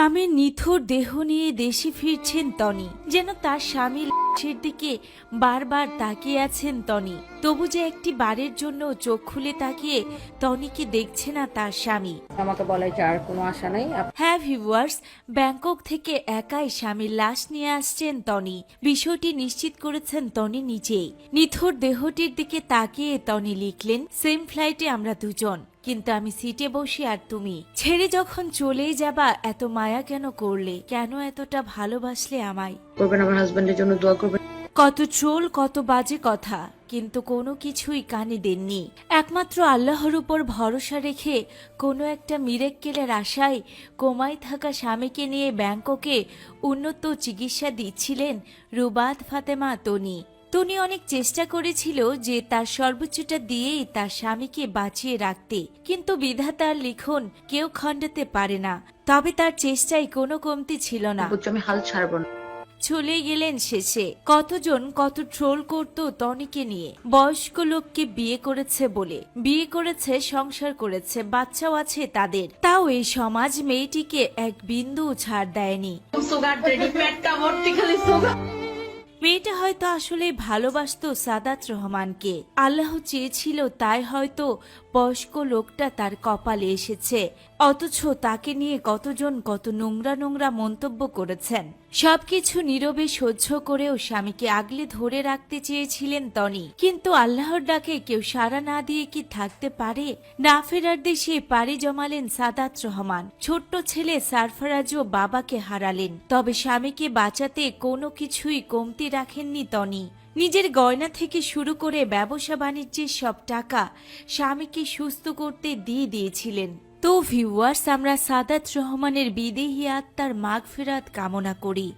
স্বামীর নিথর দেহ নিয়ে দেশে ফিরছেন তনি, যেন তার স্বামীর লাশের দিকে বারবার তাকিয়ে আছেন তনি। তবু যে একটি বারের জন্য চোখ খুলে তাকিয়ে তনিকে দেখছে না তার স্বামী। আমাকে বলে যে আর কোনো আশা নেই। হ্যাঁ ভিউয়ার্স, ব্যাংকক থেকে একাই স্বামীর লাশ নিয়ে আসছেন তনি। বিষয়টি নিশ্চিত করেছেন তনি নিজেই। নিথর দেহটির দিকে তাকিয়ে তনি লিখলেন, সেম ফ্লাইটে আমরা দুজন, কিন্তু আমি সিটে বসি আর তুমি। ছেড়ে যখন চলেই যাবা এত মায়া কেন করলে? কেন এতটা ভালোবাসলে আমায়? করবেন আমার হাজবেন্ডের জন্য দোয়া করবেন। কত ট্রোল, কত বাজে কথা, কিন্তু কোনো কিছুই কানে দেননি। একমাত্র আল্লাহর উপর ভরসা রেখে কোনো একটা মিরেক্কেলের আশায় কোমায় থাকা স্বামীকে নিয়ে ব্যাংককে উন্নত চিকিৎসা দিচ্ছিলেন রুবাত ফাতেমা তনি। তনি অনেক চেষ্টা করেছিল যে তার সর্বোচ্চটা দিয়েই তার স্বামীকে বাঁচিয়ে রাখতে, কিন্তু বিধাতার লিখন কেউ খণ্ডাতে পারে না। তবে তার চেষ্টায় কোনো কমতি ছিল না। বুঝছো আমি হাল ছাড়বো না। চলে গেলেন শেষে। কতজন কত ট্রোল করত তনিকে নিয়ে। বয়স্ক লোককে বিয়ে করেছে বলে, বিয়ে করেছে, সংসার করেছে, বাচ্চাও আছে তাদের, তাও এই সমাজ মেয়েটিকে এক বিন্দু ছাড় দেয়নি। মেয়েটা হয়তো আসলে ভালোবাসতো সাদাত রহমানকে। আল্লাহ চেয়েছিল তাই হয়তো বয়স্ক লোকটা তার কপালে এসেছে। অথচ তাকে নিয়ে কতজন কত নোংরা নোংরা মন্তব্য করেছেন। সবকিছু নীরবে সহ্য করেও স্বামীকে আগলে ধরে রাখতে চেয়েছিলেন তনি, কিন্তু আল্লাহর ডাকে কেউ সাড়া না দিয়ে কি থাকতে পারে? না ফেরার দেশে পাড়ি জমালেন সাদাত রহমান। ছোট্ট ছেলে সারফারাজও বাবাকে হারালেন। তবে স্বামীকে বাঁচাতে কোনো কিছুই কমতি রাখেননি তনি। নিজের গয়না থেকে শুরু করে ব্যবসা বাণিজ্যের সব টাকা স্বামীকে সুস্থ করতে দিয়ে দিয়েছিলেন। তো ভিউয়ার্স, আমরা সাদাত রহমানের বিদেহী আত্মার মাগফিরাত কামনা করি।